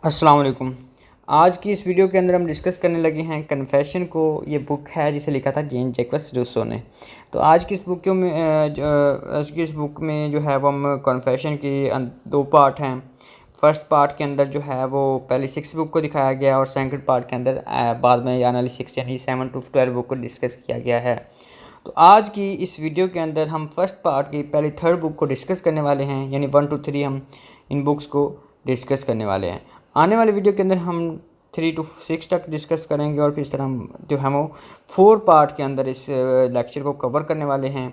अस्सलाम वालेकुम। आज की इस वीडियो के अंदर हम डिस्कस करने लगे हैं कन्फेशन को। ये बुक है जिसे लिखा था जेन जैक्वस रूसो ने। तो आज की इस बुक में आज की इस बुक में जो है वो हम कन्फेशन की दो पार्ट हैं। फर्स्ट पार्ट के अंदर जो है वो पहले 6 बुक को दिखाया गया और सेकंड पार्ट के अंदर बाद में आने वाली 6 यानी 7 to 12 बुक को डिस्कस किया गया है। तो आज की इस वीडियो के अंदर हम फर्स्ट पार्ट की पहली थर्ड बुक को डिस्कस करने वाले हैं, यानी 1 to 3 हम इन बुक्स को डिस्कस करने वाले हैं। आने वाले वीडियो के अंदर हम 3 to 6 तक डिस्कस करेंगे और फिर इस तरह हम जो है वो 4 पार्ट के अंदर इस लेक्चर को कवर करने वाले हैं।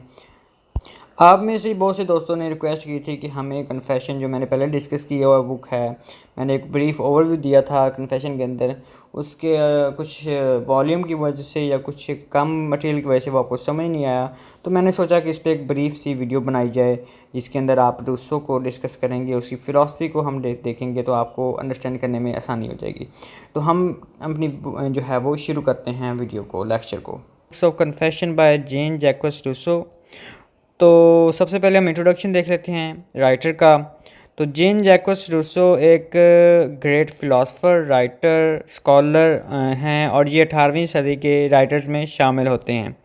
आप में से बहुत से दोस्तों ने रिक्वेस्ट की थी कि हमें कन्फेशन जो मैंने पहले डिस्कस किया हुआ बुक है, मैंने एक ब्रीफ ओवरव्यू दिया था कन्फेशन के अंदर, उसके कुछ वॉल्यूम की वजह से या कुछ कम मटेरियल की वजह से वो आपको समझ नहीं आया। तो मैंने सोचा कि इस पर एक ब्रीफ सी वीडियो बनाई जाए जिसके अंदर आप रूसो को डिस्कस करेंगे, उसकी फ़िलॉसफी को हम देखेंगे तो आपको अंडरस्टैंड करने में आसानी हो जाएगी। तो हम अपनी जो है वो शुरू करते हैं वीडियो को, लेक्चर को। Books of confession by Jean Jacques Rousseau. तो सबसे पहले हम इंट्रोडक्शन देख लेते हैं राइटर का। तो जेन जैक्वस रूसो एक ग्रेट फ़िलासफ़र, राइटर, स्कॉलर हैं और ये 18वीं सदी के राइटर्स में शामिल होते हैं।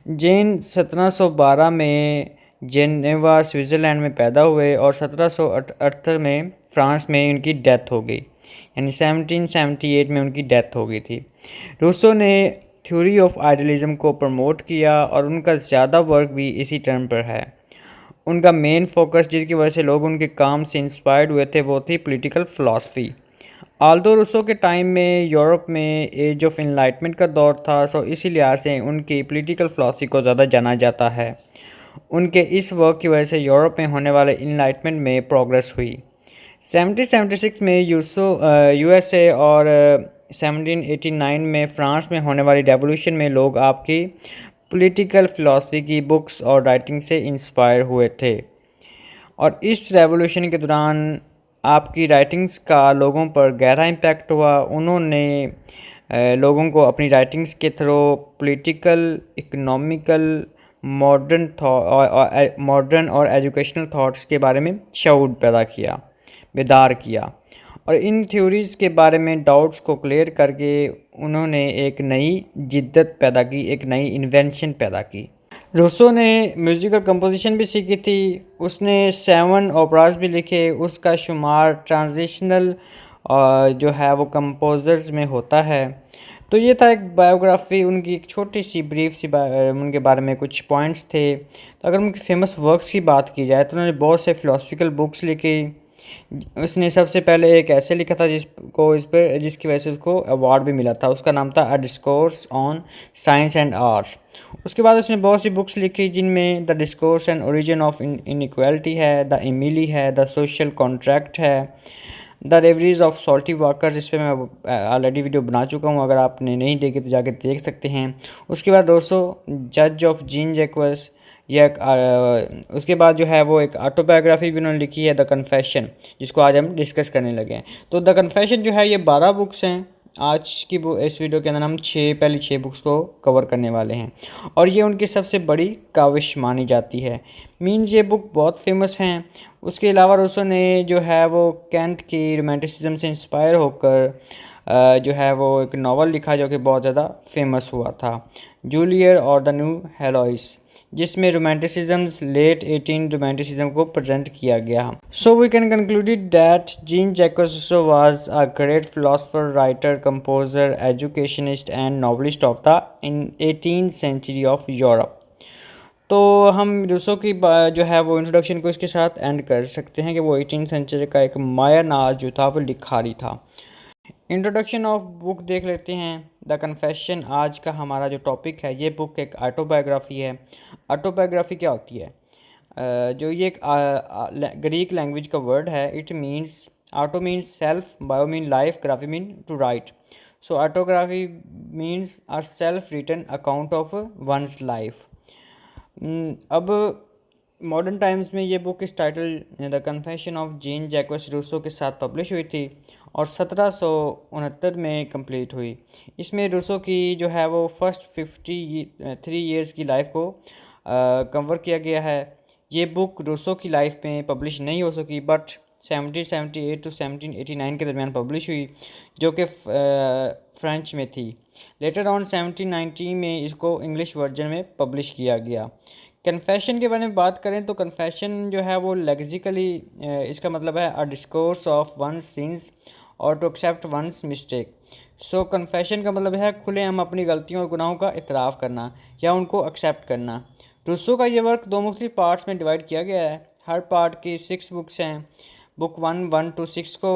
जेन 1712 में जेनेवा स्विट्ज़रलैंड में पैदा हुए और 1778 में फ़्रांस में उनकी डेथ हो गई, यानी 1778 में उनकी डेथ हो गई थी। रूसो ने थ्योरी ऑफ आइडियलिज्म को प्रमोट किया और उनका ज़्यादा वर्क भी इसी टर्म पर है। उनका मेन फोकस, जिसकी वजह से लोग उनके काम से इंस्पायर्ड हुए थे, वो थी पॉलिटिकल फ़िलासफ़ी। आल्दो रूसो के टाइम में यूरोप में एज ऑफ इनलाइटमेंट का दौर था, सो इसी लिहाज से उनकी पॉलिटिकल फ़िलासफ़ी को ज़्यादा जाना जाता है। उनके इस वर्क की वजह से यूरोप में होने वाले इनलाइटमेंट में प्रोग्रेस हुई। 1776 में यूएसए और 1789 में फ़्रांस में होने वाली रेवोल्यूशन में लोग आपकी पॉलिटिकल फ़िलासफ़ी की बुक्स और राइटिंग से इंस्पायर हुए थे और इस रेवोल्यूशन के दौरान आपकी राइटिंग्स का लोगों पर गहरा इम्पैक्ट हुआ। उन्होंने लोगों को अपनी राइटिंग्स के थ्रू पॉलिटिकल, इकोनॉमिकल, मॉडर्न और एजुकेशनल थॉट्स के बारे में शऊर पैदा किया, बेदार किया और इन थ्योरीज़ के बारे में डाउट्स को क्लियर करके उन्होंने एक नई जिद्दत पैदा की, एक नई इन्वेंशन पैदा की। रूसो ने म्यूज़िकल कंपोजिशन भी सीखी थी। उसने 7 ओपराज भी लिखे। उसका शुमार ट्रांजिशनल जो है वो कंपोज़र्स में होता है। तो ये था एक बायोग्राफ़ी उनकी, एक छोटी सी ब्रीफ सी उनके बारे में कुछ पॉइंट्स थे। तो अगर उनकी फ़ेमस वर्क्स की बात की जाए तो उन्होंने बहुत से फ़िलासफ़िकल बुक्स लिखी। उसने सबसे पहले एक ऐसे लिखा था जिसकी वजह से उसको अवार्ड भी मिला था। उसका नाम था अ discourse on science and arts. उसके बाद उसने बहुत सी बुक्स लिखी जिनमें the discourse and origin of inequality है, द एमिली है, द सोशल कॉन्ट्रैक्ट है, द रेवरीज ऑफ सॉल्टी वाकर्स। इस पर मैं ऑलरेडी वीडियो बना चुका हूँ, अगर आपने नहीं देखी तो जाकर देख सकते हैं। उसके बाद रूसो जज ऑफ जीन जैक्वस, या उसके बाद जो है वो एक ऑटोबायोग्राफी भी उन्होंने लिखी है, द कन्फेशन, जिसको आज हम डिस्कस करने लगे हैं। तो द कन्फेशन जो है ये 12 बुक्स हैं। आज की इस वीडियो के अंदर हम पहली 6 बुक्स को कवर करने वाले हैं और ये उनकी सबसे बड़ी काविश मानी जाती है। मीन्स ये बुक बहुत फेमस हैं। उसके अलावा रूसो ने जो है वो कैंट की रोमांटिसिज्म से इंस्पायर होकर जो है वो एक नावल लिखा जो कि बहुत ज़्यादा फेमस हुआ था, जूलियर और द न्यू हेलोइस, जिसमें रोमांटिसिज्म लेट 18 रोमांटिसिज्म को प्रेजेंट किया गया। So we can concluded that Jean Jacques Rousseau was a great philosopher, writer, composer, educationist and novelist of the in 18th century of Europe. तो हम Rousseau की जो है वो इंट्रोडक्शन को इसके साथ एंड कर सकते हैं कि वो 18th सेंचुरी का एक माया नाज जो था वो लिखारी था। इंट्रोडक्शन ऑफ बुक देख लेते हैं। द कन्फेशन आज का हमारा जो टॉपिक है, ये बुक एक ऑटोबायोग्राफी है। ऑटोबायोग्राफी क्या होती है? जो ये एक ग्रीक लैंग्वेज का वर्ड है। It means, auto means self, bio mean life, graphy mean to write. So autography means a self written account of one's life. अब मॉडर्न टाइम्स में ये बुक इस title the confession of Jean Jacques Rousseau के साथ publish हुई थी और 1769 में कंप्लीट हुई। इसमें रूसो की जो है वो फर्स्ट 53 ईयर्स की लाइफ को कवर किया गया है। ये बुक रूसो की लाइफ में पब्लिश नहीं हो सकी, बट 1778 टू 1789 के दरमियान पब्लिश हुई, जो कि फ्रेंच में थी। लेटर ऑन 1790 में इसको इंग्लिश वर्जन में पब्लिश किया गया। कन्फेशन के बारे में बात करें तो कन्फेशन जो है वो लेक्सिकली इसका मतलब है a discourse of one's sins और to accept one's mistake. So confession का मतलब है खुलेआम अपनी गलतियों और गुनाहों का इतराफ़ करना या उनको एक्सेप्ट करना। रूसो का ये वर्क दो मुख्तलिफ पार्ट्स में डिवाइड किया गया है। हर पार्ट की 6 बुक्स हैं। बुक 1 to 6 को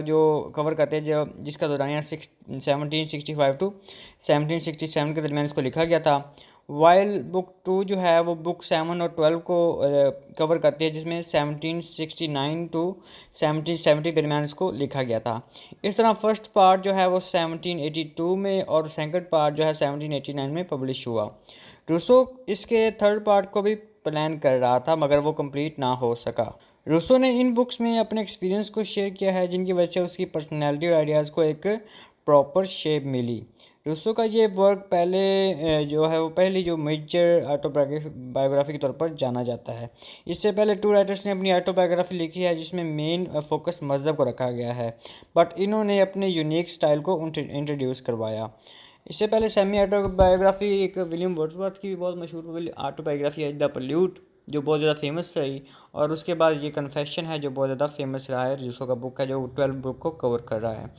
जो कवर करते हैं, जो जिसका दौरानिया 1765 टू 1767 के दरमियान इसको लिखा गया था। वाइल बुक 2 जो है वो बुक 7 और 12 को कवर करती है, जिसमें 1769 टू 1770 के दरमियान इसको लिखा गया था। इस तरह फर्स्ट पार्ट जो है वो 1782 में और सेकंड पार्ट जो है 1789 में पब्लिश हुआ। रूसो इसके थर्ड पार्ट को भी प्लान कर रहा था, मगर वो कंप्लीट ना हो सका। रूसो ने इन बुक्स में अपने एक्सपीरियंस को शेयर किया है, जिनकी वजह से उसकी पर्सनैलिटी और आइडियाज़ को एक प्रॉपर शेप मिली। रूसो का ये वर्क पहली जो मेजर ऑटोबायोग्राफी के तौर पर जाना जाता है। इससे पहले 2 राइटर्स ने अपनी ऑटोबायोग्राफी लिखी है, जिसमें मेन फोकस मज़हब को रखा गया है, बट इन्होंने अपने यूनिक स्टाइल को इंट्रोड्यूस करवाया। इससे पहले सेमी ऑटोबायोग्राफी एक विलियम वर्ड्सवर्थ की भी बहुत मशहूर ऑटोबायोग्राफी है, द पल्यूट, जो बहुत ज़्यादा फेमस रही, और उसके बाद ये कन्फेशन है जो बहुत ज़्यादा फेमस रहा है। रूसो का बुक है जो 12 बुक को कवर कर रहा है।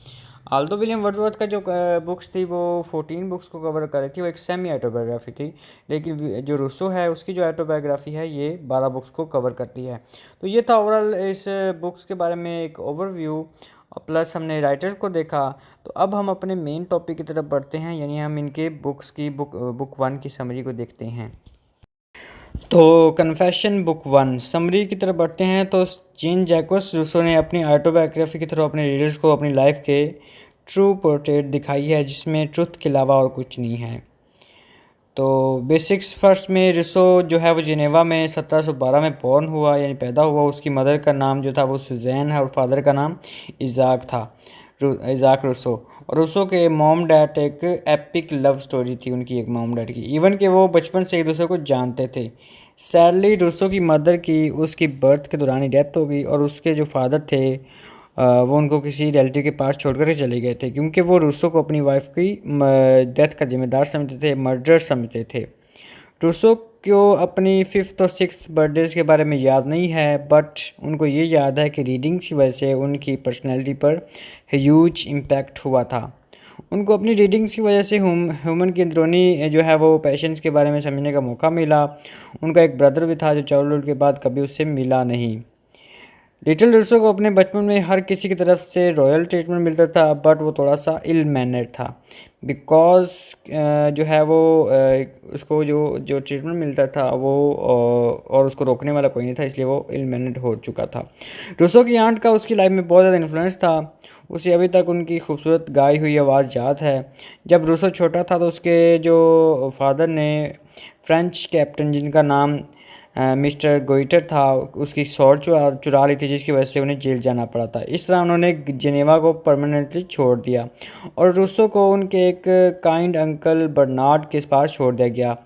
आल्दो विलियम वर्ड्सवर्थ का जो बुक्स थी वो 14 बुक्स को कवर कर रही थी, वो एक सेमी ऑटोबायोग्राफी थी, लेकिन जो रूसो है उसकी जो ऑटोबायोग्राफी है ये 12 बुक्स को कवर करती है। तो ये था ओवरऑल इस बुक्स के बारे में एक ओवरव्यू, प्लस हमने राइटर को देखा। तो अब हम अपने मेन टॉपिक की तरफ बढ़ते हैं, यानी हम इनके बुक्स की बुक 1 की समरी को देखते हैं। तो कन्फेशन बुक 1 समरी की तरफ बढ़ते हैं। तो जीन जैक्स रूसो ने अपनी ऑटोबायोग्राफी की तरफ अपने रीडर्स को अपनी लाइफ के ट्रू पोर्ट्रेट दिखाई है, जिसमें ट्रुथ के अलावा और कुछ नहीं है। तो बेसिक्स फर्स्ट में रूसो जो है वो जिनेवा में 1712 में बॉर्न हुआ, यानी पैदा हुआ। उसकी मदर का नाम जो था वो सुजैन है और फादर का नाम इज़ाक था, इज़ाक रूसो। और रूसो के मॉम डैड एक एपिक लव स्टोरी थी उनकी, एक मॉम डैड की, इवन कि वो बचपन से एक दूसरे को जानते थे। सैडली रूसो की मदर की उसकी बर्थ के दौरान ही डेथ हो गई, और उसके जो फादर थे वो उनको किसी रिलेटिव के पास छोड़कर चले गए थे, क्योंकि वो रूसो को अपनी वाइफ की डेथ का जिम्मेदार समझते थे, मर्डर समझते थे। रूसो को अपनी 5th और 6th बर्थडेज के बारे में याद नहीं है, बट उनको ये याद है कि रीडिंग की वजह से उनकी पर्सनैलिटी पर ह्यूज इम्पैक्ट हुआ था। उनको अपनी रीडिंग्स की वजह से ह्यूमन की अंदरूनी जो है वो पैशंस के बारे में समझने का मौका मिला। उनका एक ब्रदर भी था जो चाइल्डहुड के बाद कभी उससे मिला नहीं। लिटिल रूसो को अपने बचपन में हर किसी की तरफ से रॉयल ट्रीटमेंट मिलता था, बट वो थोड़ा सा इल मैनर्ड था, बिकॉज जो है वो उसको जो ट्रीटमेंट मिलता था वो और उसको रोकने वाला कोई नहीं था, इसलिए वो इल मैनर्ड हो चुका था। रूसो की आंट का उसकी लाइफ में बहुत ज़्यादा इन्फ्लुएंस था। उसे अभी तक उनकी खूबसूरत गाई हुई आवाज़ याद है। जब रूसो छोटा था तो उसके जो फादर ने फ्रेंच कैप्टन, जिनका नाम मिस्टर गोइटर था, उसकी शॉर्ट चुरा ली थी, जिसकी वजह से उन्हें जेल जाना पड़ा था। इस तरह उन्होंने जिनेवा को परमानेंटली छोड़ दिया और रूसो को उनके एक काइंड अंकल बर्नार्ड के पास छोड़ दिया गया।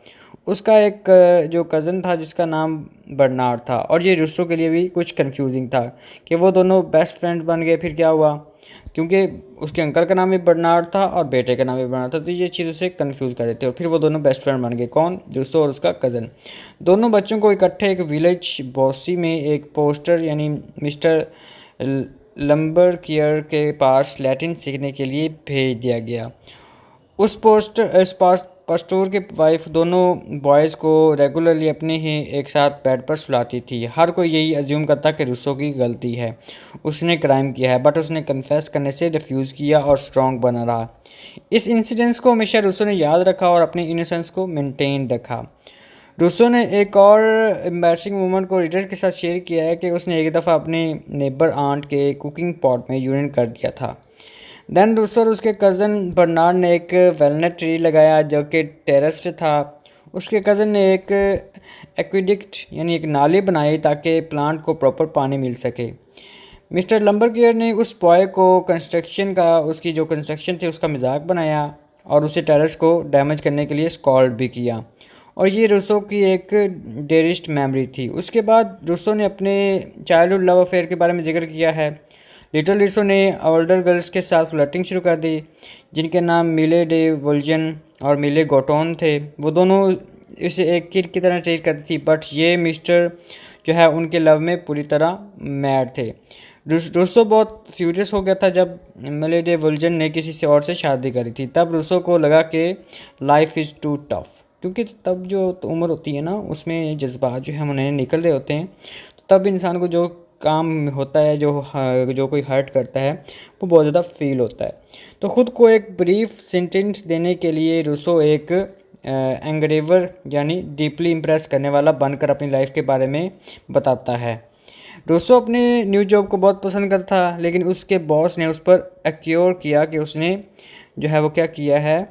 उसका एक जो कज़न था जिसका नाम बर्नार्ड था, और ये रूसो के लिए भी कुछ कंफ्यूजिंग था कि वो दोनों बेस्ट फ्रेंड बन गए। फिर क्या हुआ, क्योंकि उसके अंकल का नाम भी बर्नार्ड था और बेटे का नाम भी बर्नार्ड था, तो ये चीज़ उसे कंफ्यूज कर रहे थे। और फिर वो दोनों बेस्ट फ्रेंड बन गए, कौन, रूसो और उसका कज़न। दोनों बच्चों को इकट्ठे एक विलेज बॉसी में एक पोस्टर यानी मिस्टर लंबरकियर के पास लैटिन सीखने के लिए भेज दिया गया। उस पास्टोर की वाइफ दोनों बॉयज़ को रेगुलरली अपने ही एक साथ बेड पर सुलाती थी। हर कोई यही अज्यूम करता कि रूसो की गलती है, उसने क्राइम किया है, बट उसने कन्फेस करने से रिफ्यूज़ किया और स्ट्रॉन्ग बना रहा। इस इंसिडेंस को हमेशा रूसो ने याद रखा और अपनी इनोसेंस को मेंटेन रखा। रूसो ने एक और एम्बैरसिंग मोमेंट को रीडर के साथ शेयर किया है कि उसने एक दफ़ा अपने नेबर आंट के कुकिंग पॉट में यूरिन कर दिया था। देन रूसो और उसके कज़न बर्नार्ड ने एक वेलनट ट्री लगाया जो कि टेरेस पे था। उसके कज़न ने एक एक्विडिक्ट यानी एक नाली बनाई ताकि प्लांट को प्रॉपर पानी मिल सके। मिस्टर लंबरगियर ने उस बॉय को उसकी जो कंस्ट्रक्शन थी उसका मजाक बनाया और उसे टेरेस को डैमेज करने के लिए स्कॉल्ड भी किया। और ये रूसो की एक डेरिस्ट मेमोरी थी। उसके बाद रूसो ने अपने चाइल्डहुड लव अफेयर के बारे में जिक्र किया है। लिटिल रूसो ने ओल्डर गर्ल्स के साथ फ्लर्टिंग शुरू कर दी, जिनके नाम मिले डे वुल्जन और मिले गोटोन थे। वो दोनों इसे एक किड की तरह ट्रीट करती थी, बट ये मिस्टर जो है उनके लव में पूरी तरह मैड थे। रूसो बहुत फ्यूरियस हो गया था जब मिले डे वुल्जन ने किसी से और से शादी करी थी। तब रूसो को लगा कि लाइफ इज़ टू टफ, क्योंकि तब जो तो उम्र होती है ना, उसमें जज्बात जो है उन्हें निकल रहे होते हैं। तो तब इंसान को जो काम होता है, जो कोई हर्ट करता है, वो बहुत ज़्यादा फील होता है। तो ख़ुद को एक ब्रीफ सेंटेंस देने के लिए रूसो एक एंग्रेवर यानी डीपली इम्प्रेस करने वाला बनकर अपनी लाइफ के बारे में बताता है। रूसो अपने न्यू जॉब को बहुत पसंद करता था, लेकिन उसके बॉस ने उस पर एक्योर किया कि उसने जो है वो क्या किया है,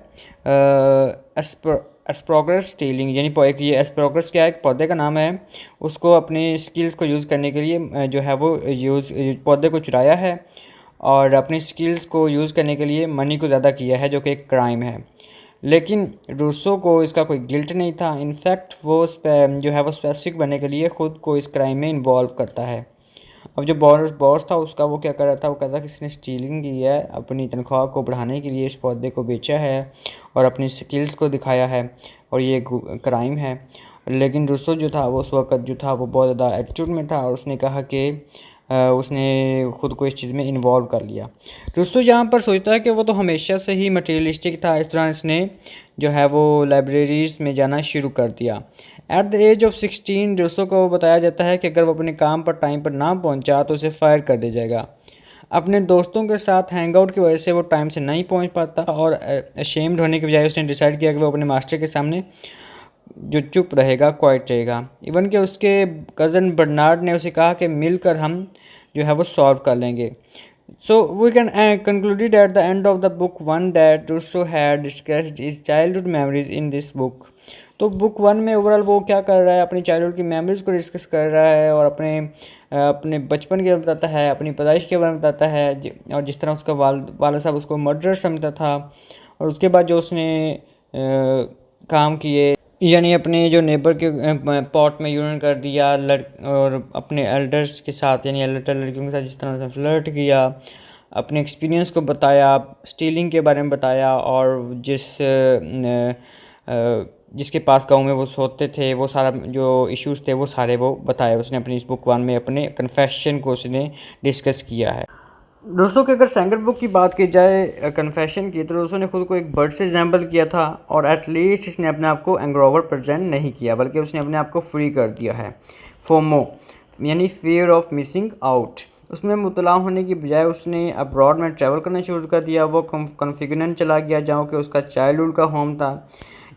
एस्प्रोग्रेस स्टीलिंग यानी ये एस्प्रोग्रेस क्या है, एक पौधे का नाम है। उसको अपनी स्किल्स को यूज़ करने के लिए जो है वो पौधे को चुराया है और अपनी स्किल्स को यूज़ करने के लिए मनी को ज़्यादा किया है, जो कि एक क्राइम है। लेकिन रूसो को इसका कोई गिल्ट नहीं था। इनफैक्ट वो जो है वो स्पेसिफिक बनने के लिए ख़ुद को इस क्राइम में इन्वॉल्व करता है। अब जो बॉस था उसका, वो क्या कर रहा था, वो कहता था कि इसने स्टीलिंग की है, अपनी तनख्वाह को बढ़ाने के लिए इस पौधे को बेचा है और अपनी स्किल्स को दिखाया है, और ये क्राइम है। लेकिन रूसो जो था वो उस वक्त जो था वो बहुत ज़्यादा एटीट्यूड में था और उसने कहा कि उसने ख़ुद को इस चीज़ में इन्वॉल्व कर लिया। रूसो यहाँ पर सोचता है कि वो तो हमेशा से ही मटेरियलिस्टिक था, इस तरह इसने जो है वो लाइब्रेरीज़ में जाना शुरू कर दिया। At the age of 16 Rousseau को बताया जाता है कि अगर वो अपने काम पर टाइम पर ना पहुंचा तो उसे फायर कर दिया जाएगा। अपने दोस्तों के साथ हैंग आउट की वजह से वो टाइम से नहीं पहुंच पाता और अशेम्ड होने के बजाय उसने डिसाइड किया कि वो अपने मास्टर के सामने जो चुप रहेगा, क्वाइट रहेगा। इवन कि उसके कज़न बर्नार्ड ने उसे कहा कि मिलकर हम जो है वो सॉल्व कर लेंगे। So we can concluded at the end of the book 1 that Russo had discussed his childhood memories in this book। तो बुक 1 में ओवरऑल वो क्या कर रहा है, अपनी चाइल्डहुड की मेमोरीज़ को डिस्कस कर रहा है और अपने बचपन के बारे में बताता है, अपनी पैदाइश के बारे में बताता है, और जिस तरह उसका वाला साहब उसको मर्डर समझता था, और उसके बाद जो उसने काम किए, यानी अपने जो नेबर के पॉट में यूरिन कर दिया और अपने एल्डर्स के साथ यानी एल्डर लड़कियों के साथ जिस तरह से फ्लर्ट किया, अपने एक्सपीरियंस को बताया, स्टीलिंग के बारे में बताया, और जिसके पास गांव में वो सोते थे, वो सारा जो इश्यूज़ थे वो सारे वो बताए उसने अपनी इस बुक 1 में, अपने कन्फेशन को उसने डिस्कस किया है। रूसो की अगर सेकंड बुक की बात की जाए कन्फेशन की, तो रूसो ने खुद को एक बर्ड से एग्जाम्पल किया था, और एटलीस्ट इसने अपने आप को एंग्रोवर प्रेजेंट नहीं किया, बल्कि उसने अपने आप को फ्री कर दिया है फोमो यानी फियर ऑफ मिसिंग आउट। उसमें मुतला होने की बजाय उसने अब्रॉड में ट्रैवल करना शुरू कर दिया। वो कॉन्फिगरेशन चला गया जहाँ कि उसका चाइल्डहुड का होम था,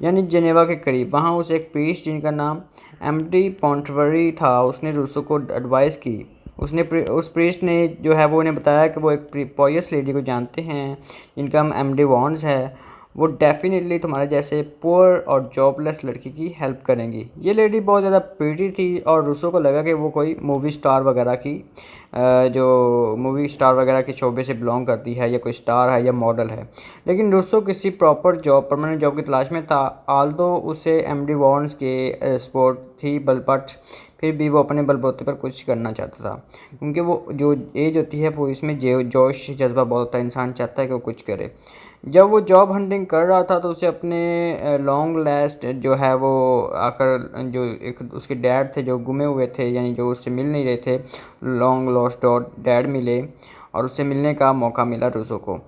यानी जेनेवा के करीब। वहाँ उसे एक प्रीस्ट जिनका नाम एमडी पॉन्टवरी था, उसने रूसो को एडवाइस की। उस प्रीस्ट ने जो है वो उन्हें बताया कि वो एक पॉयस लेडी को जानते हैं जिनका नाम एमडी वॉन्स है। वो डेफिनेटली तुम्हारे जैसे पुअर और जॉबलेस लड़की की हेल्प करेंगी। ये लेडी बहुत ज़्यादा प्रीटी थी और रूसो को लगा कि वो कोई मूवी स्टार वगैरह की के शोबे से बिलोंग करती है, या कोई स्टार है या मॉडल है। लेकिन रूसो किसी प्रॉपर जॉब, परमानेंट जॉब की तलाश में था। आल्दो उसे एमडी वॉन्स के सपोर्ट थी, बट फिर भी वो अपने बलबूते पर कुछ करना चाहता था, क्योंकि वो जो एज होती है वो इसमें जोश जज्बा बहुत होता है, इंसान चाहता है कि वो कुछ करे। जब वो जॉब हंटिंग कर रहा था तो उसे अपने लॉन्ग लास्ट जो है वो आकर जो एक उसके डैड थे जो गुमे हुए थे, यानी जो उससे मिल नहीं रहे थे, लॉन्ग लॉस्ट डैड मिले और उससे मिलने का मौका मिला रूसो को।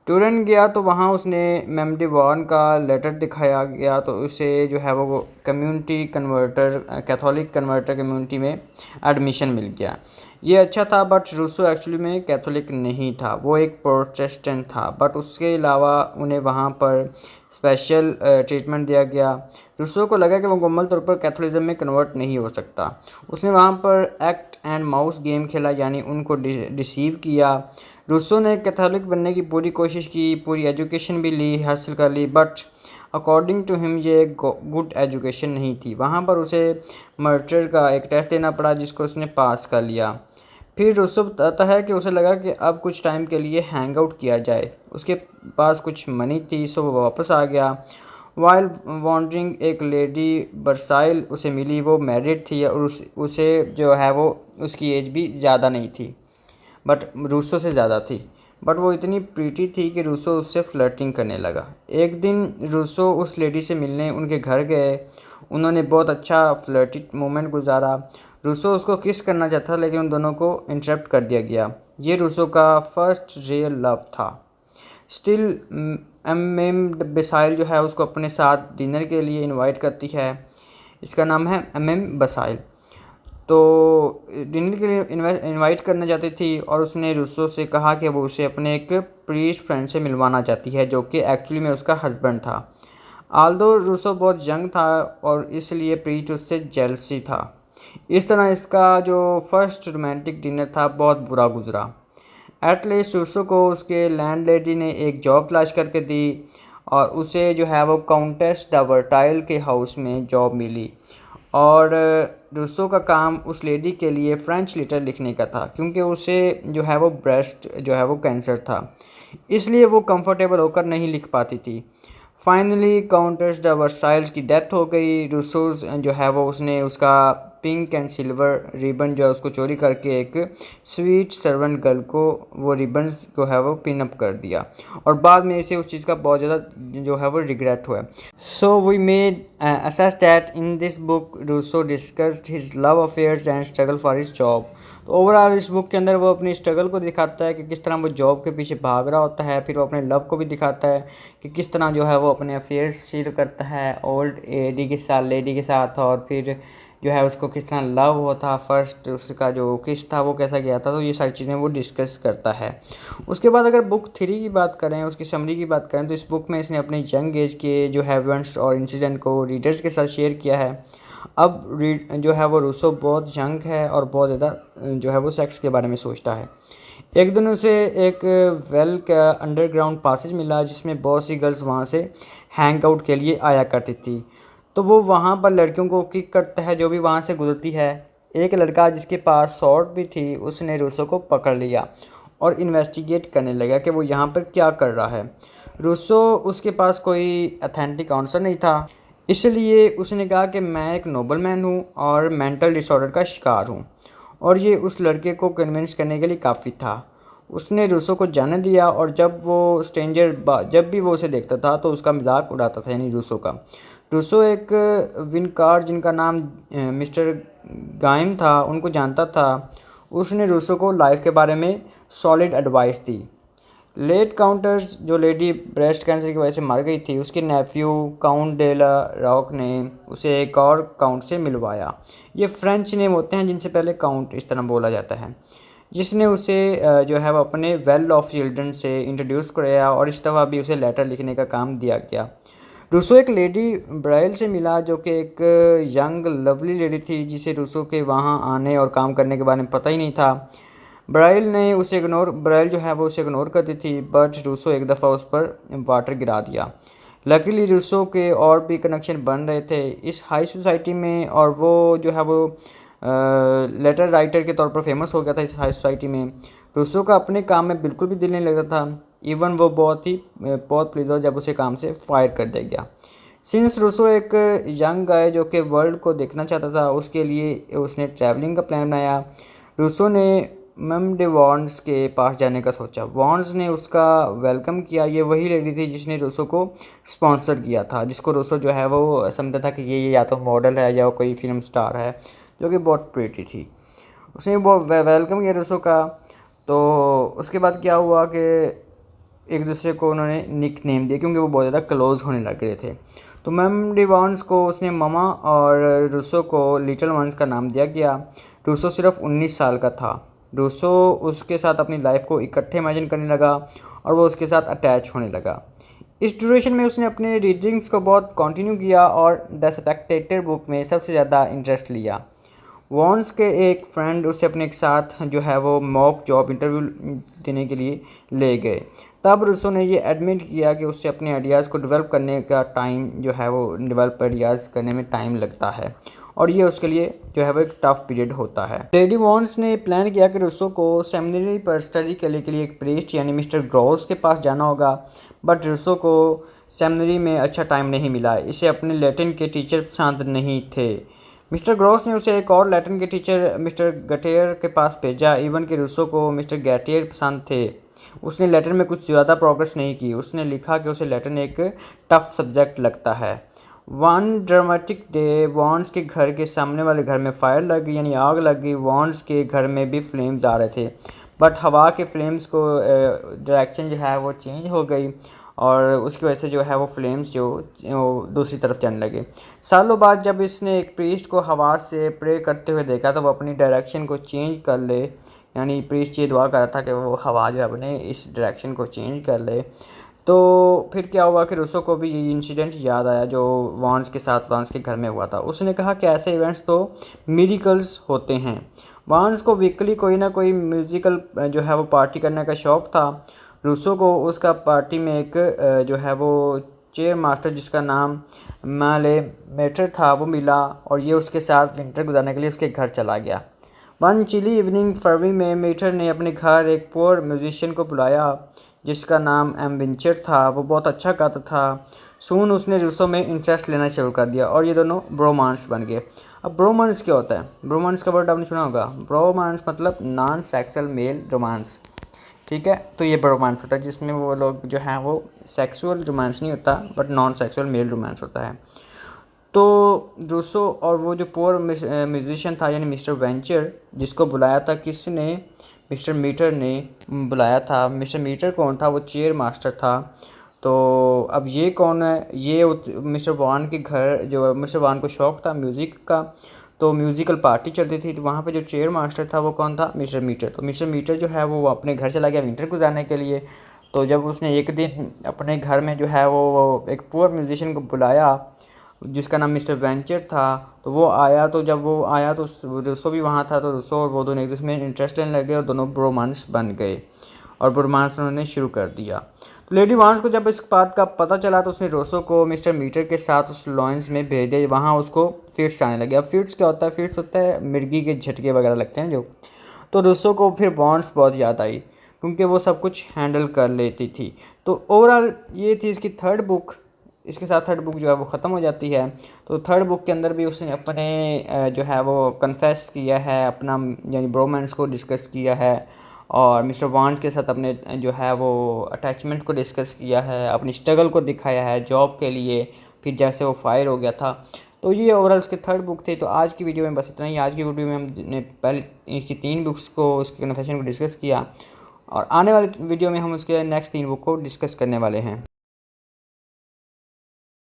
टूरन गया तो वहाँ उसने मेमडी वॉन का लेटर दिखाया गया, तो उसे जो है वो कैथोलिक कन्वर्टर कम्युनिटी में एडमिशन मिल गया। ये अच्छा था, बट रूसो एक्चुअली में कैथोलिक नहीं था, वो एक प्रोटेस्टेंट था। बट उसके अलावा उन्हें वहाँ पर स्पेशल ट्रीटमेंट दिया गया। रूसो को लगा कि वो मुकम्मल तौर पर कैथोलिज्म में कन्वर्ट नहीं हो सकता। उसने वहाँ पर एक्ट एंड माउस गेम खेला, यानी उनको डिसीव किया। रूसो ने कैथोलिक बनने की पूरी कोशिश की, पूरी एजुकेशन भी हासिल कर ली, बट अकॉर्डिंग टू हिम ये गुड एजुकेशन नहीं थी। वहाँ पर उसे मर्डर का एक टेस्ट देना पड़ा, जिसको उसने पास कर लिया। फिर रूसो बताता है कि उसे लगा कि अब कुछ टाइम के लिए हैंग आउट किया जाए। उसके पास कुछ मनी थी, सो वो वापस आ गया। वाइल वॉन्डरिंग एक लेडी बर्साइल उसे मिली। वो मैरिड थी और उसे जो है वो उसकी एज भी ज़्यादा नहीं थी, बट रूसो से ज़्यादा थी। बट वो इतनी प्रीटी थी कि रूसो उससे फ्लर्टिंग करने लगा। एक दिन रूसो उस लेडी से मिलने उनके घर गए। उन्होंने बहुत अच्छा फ्लर्टी मोमेंट गुजारा। रूसो उसको किस करना चाहता था, लेकिन उन दोनों को इंटरप्ट कर दिया गया। ये रूसो का फर्स्ट रियल लव था। स्टिल एम बसाइल जो है उसको अपने साथ डिनर के लिए इनवाइट करती है। इसका नाम है एम बसाइल। तो डिनर के लिए इनवाइट करना चाहती थी और उसने रूसो से कहा कि वो उसे अपने एक प्रीस्ट फ्रेंड से मिलवाना चाहती है, जो कि एक्चुअली में उसका हस्बैंड था। आल्दो रूसो बहुत यंग था और इसलिए प्रीस्ट उससे जेलसी था। इस तरह इसका जो फर्स्ट रोमांटिक डिनर था बहुत बुरा गुजरा। एट लीस्ट रूसो को उसके लैंडलेडी ने एक जॉब तलाश करके दी और उसे जो है वो काउंटेस डावर्टाइल के हाउस में जॉब मिली। और रूसो का काम उस लेडी के लिए फ्रेंच लेटर लिखने का था, क्योंकि उसे जो है वो ब्रेस्ट जो है वो कैंसर था, इसलिए वो कंफर्टेबल होकर नहीं लिख पाती थी। फाइनली काउंटेस द वर्साइल्स की डेथ हो गई। रूसोज जो है वो उसने उसका पिंक एंड सिल्वर रिबन जो है उसको चोरी करके एक स्वीट सर्वेंट गर्ल को वो रिबन्स को है वो पिन अप कर दिया और बाद में इसे उस चीज़ का बहुत ज़्यादा जो है वो रिग्रेट हुआ। So we made assess that in this book Rousseau discussed his love affairs and struggle for his job। तो ओवरऑल इस बुक के अंदर वो अपनी स्ट्रगल को दिखाता है कि किस तरह वो जॉब के पीछे भाग रहा होता है। फिर वो अपने लव को भी दिखाता है कि किस तरह जो है वो अपने अफेयर्स शेयर करता है ओल्ड लेडी के साथ, और फिर जो है उसको किस तरह लव हुआ था, फर्स्ट उसका जो किस था वो कैसा गया था। तो ये सारी चीज़ें वो डिस्कस करता है। उसके बाद अगर बुक 3 की बात करें, उसकी समरी की बात करें, तो इस बुक में इसने अपनी यंग एज के जो है इवेंट्स और इंसिडेंट को रीडर्स के साथ शेयर किया है। अब जो है वो रूसो बहुत यंग है और बहुत ज़्यादा जो है वो सेक्स के बारे में सोचता है। एक दिन उसे एक वेल का अंडरग्राउंड पासेज मिला जिसमें बहुत सी गर्ल्स वहाँ से हैंग आउट के लिए आया करती थी। तो वो वहाँ पर लड़कियों को किक करता है जो भी वहाँ से गुजरती है। एक लड़का जिसके पास शॉर्ट भी थी उसने रूसो को पकड़ लिया और इन्वेस्टिगेट करने लगा कि वो यहाँ पर क्या कर रहा है। रूसो उसके पास कोई अथेंटिक आंसर नहीं था, इसलिए उसने कहा कि मैं एक नोबल मैन हूँ और मेंटल डिसऑर्डर का शिकार हूँ, और ये उस लड़के को कन्विंस करने के लिए काफ़ी था। उसने रूसो को जाने दिया और जब भी वो उसे देखता था तो उसका मजाक उड़ाता था, यानी रूसो का। रूसो एक विनकार जिनका नाम मिस्टर गाइम था उनको जानता था। उसने रूसो को लाइफ के बारे में सॉलिड एडवाइस दी। लेट काउंटर्स जो लेडी ब्रेस्ट कैंसर की वजह से मर गई थी, उसके nephew count de la Roque ने उसे एक और काउंट से मिलवाया। ये फ्रेंच नेम होते हैं जिनसे पहले काउंट इस तरह बोला जाता है, जिसने उसे जो है वो अपने वेल ऑफ चिल्ड्रन से इंट्रोड्यूस कराया और इस दफ़ा भी उसे लेटर लिखने का काम दिया गया। रूसो एक लेडी ब्राइल से मिला जो कि एक यंग लवली लेडी थी जिसे रूसो के वहाँ आने और काम करने के बारे में पता ही नहीं था। ब्राइल जो है वो उसे इग्नोर करती थी, बट रूसो एक दफ़ा उस पर वाटर गिरा दिया। लकीली रूसो के और भी कनेक्शन बन रहे थे इस हाई सोसाइटी में, और वो जो है वो लेटर राइटर के तौर पर फेमस हो गया था इस हाई सोसाइटी में। रूसो का अपने काम में बिल्कुल भी दिल नहीं लगता था। इवन वो बहुत प्लीज हुआ जब उसे काम से फायर कर दिया गया। सिंस रूसो एक यंग गाय जो कि वर्ल्ड को देखना चाहता था, उसके लिए उसने ट्रैवलिंग का प्लान बनाया। रूसो ने मैम डे वॉन्स के पास जाने का सोचा। वॉन्स ने उसका वेलकम किया। ये वही लेडी थी जिसने रूसो को स्पॉन्सर किया था, जिसको रूसो जो है वो समझता था कि ये या तो मॉडल है या कोई फिल्म स्टार है, जो कि बहुत प्रीटी थी। उसने वो वेलकम किया रूसो का। तो उसके बाद क्या हुआ कि एक दूसरे को उन्होंने निक नेम दिया क्योंकि वो बहुत ज़्यादा क्लोज होने लग गए थे। तो मैम डी वॉन्स को उसने ममा और रूसो को लिटिल वंस का नाम दिया गया। रूसो सिर्फ 19 साल का था। रूसो उसके साथ अपनी लाइफ को इकट्ठे इमेजिन करने लगा और वो उसके साथ अटैच होने लगा। इस ड्यूरेशन में उसने अपने रीडिंग्स को बहुत कंटिन्यू किया और द स्पेक्टेटर बुक में सबसे ज़्यादा इंटरेस्ट लिया। वॉन्स के एक फ्रेंड उसे अपने एक साथ जो है वो मॉक जॉब इंटरव्यू देने के लिए ले गए। तब रूसो ने ये एडमिट किया कि उससे अपने आइडियाज़ को डेवलप करने का टाइम जो है वो डेवलप आइडियाज़ करने में टाइम लगता है, और ये उसके लिए जो है वो एक टफ पीरियड होता है। लेडी वॉन्स ने प्लान किया कि रूसो को सेमिनरी पर स्टडी के लिए एक प्रीस्ट यानी मिस्टर ग्रॉस के पास जाना होगा, बट रूसो को सेमिनरी में अच्छा टाइम नहीं मिला। इसे अपने लैटिन के टीचर पसंद नहीं थे। मिस्टर ग्रॉस ने उसे एक और लैटिन के टीचर मिस्टर गटेयर के पास भेजा। इवन के रूसो को मिस्टर गैटियर पसंद थे। उसने लैटिन में कुछ ज़्यादा प्रोग्रेस नहीं की। उसने लिखा कि उसे लैटिन एक टफ सब्जेक्ट लगता है। वन ड्रामेटिक डे वॉन्स के घर के सामने वाले घर में फायर लग गई, यानी आग लग गई। वॉन्स के घर में भी फ्लेम्स आ रहे थे, बट हवा के फ्लेम्स को डायरेक्शन जो है वो चेंज हो गई और उसकी वजह से जो है वो फ्लेम्स जो दूसरी तरफ जाने लगे। सालों बाद जब इसने एक प्रीस्ट को हवा से प्रे करते हुए देखा तो वो अपनी डायरेक्शन को चेंज कर ले, यानी प्रीस्ट ये दुआ कर रहा था कि वो हवा जो अपने इस डायरेक्शन को चेंज कर ले। तो फिर क्या हुआ कि रूसो को भी ये इंसिडेंट याद आया जो वॉन्स के साथ वॉन्स के घर में हुआ था। उसने कहा कि ऐसे इवेंट्स तो मिरेकल्स होते हैं। वॉन्स को वीकली कोई ना कोई म्यूज़िकल जो है वो पार्टी करने का शौक़ था। रूसो को उसका पार्टी में एक जो है वो चेयर मास्टर जिसका नाम माले मेटर था वो मिला और ये उसके साथ विंटर गुजारने के लिए उसके घर चला गया। वन चिली इवनिंग फरवरी में मेटर ने अपने घर एक पुअर म्यूजिशियन को बुलाया जिसका नाम एम्बिंचर था। वो बहुत अच्छा गाता था। सून उसने रूसो में इंटरेस्ट लेना शुरू कर दिया और ये दोनों ब्रोमांस बन गए। अब ब्रोमांस क्या होता है? ब्रोमांस का वर्ड आपने सुना होगा। ब्रोमांस मतलब नॉन सेक्सुअल मेल रोमांस, ठीक है। तो ये ब्रोमांस होता है जिसमें वो लोग जो हैं वो सेक्सुअल रोमांस नहीं होता but non sexual male romance होता है। तो रूसो और वो जो पुअर म्यूजिशियन था यानी मिस्टर वेंचर जिसको बुलाया था किसने? मिस्टर मीटर ने बुलाया था। मिस्टर मीटर कौन था? वो चेयर मास्टर था। तो अब ये कौन है? ये मिस्टर वान के घर, जो मिस्टर वान को शौक़ था म्यूज़िक का, तो म्यूज़िकल पार्टी चलती थी। तो वहाँ पे जो चेयर मास्टर था वो कौन था? Mister Meter. तो मिस्टर मीटर जो है वो अपने घर चला गया विंटर गुजारने के लिए। तो जब उसने एक दिन अपने घर में जो है वो एक पुअर म्यूजिशियन को बुलाया जिसका नाम मिस्टर वेंचर था, तो वो आया। तो जब वो आया तो रूसो भी वहाँ था। तो रूसो और वो दोनों एक दूसरे में इंटरेस्ट लेने लगे और दोनों ब्रोमांस बन गए और ब्रोमांस उन्होंने शुरू कर दिया। तो लेडी वांस को जब इस बात का पता चला तो उसने रूसो को मिस्टर मीटर के साथ उस लॉयंस में भेज दिया। वहाँ उसको फिट्स आने लगे। अब फिट्स क्या होता है? फिट्स होता है मिर्गी के झटके वगैरह लगते हैं जो। तो रूसो को फिर वांस बहुत याद आई क्योंकि वो सब कुछ हैंडल कर लेती थी। तो ओवरऑल ये थी इसकी थर्ड बुक। इसके साथ थर्ड बुक जो है वो ख़त्म हो जाती है। तो थर्ड बुक के अंदर भी उसने अपने जो है वो कन्फेस किया है अपना, यानी ब्रोमांस को डिस्कस किया है और मिस्टर वांस के साथ अपने जो है वो अटैचमेंट को डिस्कस किया है, अपनी स्ट्रगल को दिखाया है जॉब के लिए, फिर जैसे वो फायर हो गया था। तो ये ओवरऑल उसके थर्ड बुक थे। तो आज की वीडियो में बस इतना ही। आज की वीडियो में हमने पहले इसकी 3 बुक्स को, उसके कन्फेशन को डिस्कस किया और आने वाली वीडियो में हम उसके नेक्स्ट 3 बुक को डिस्कस करने वाले हैं।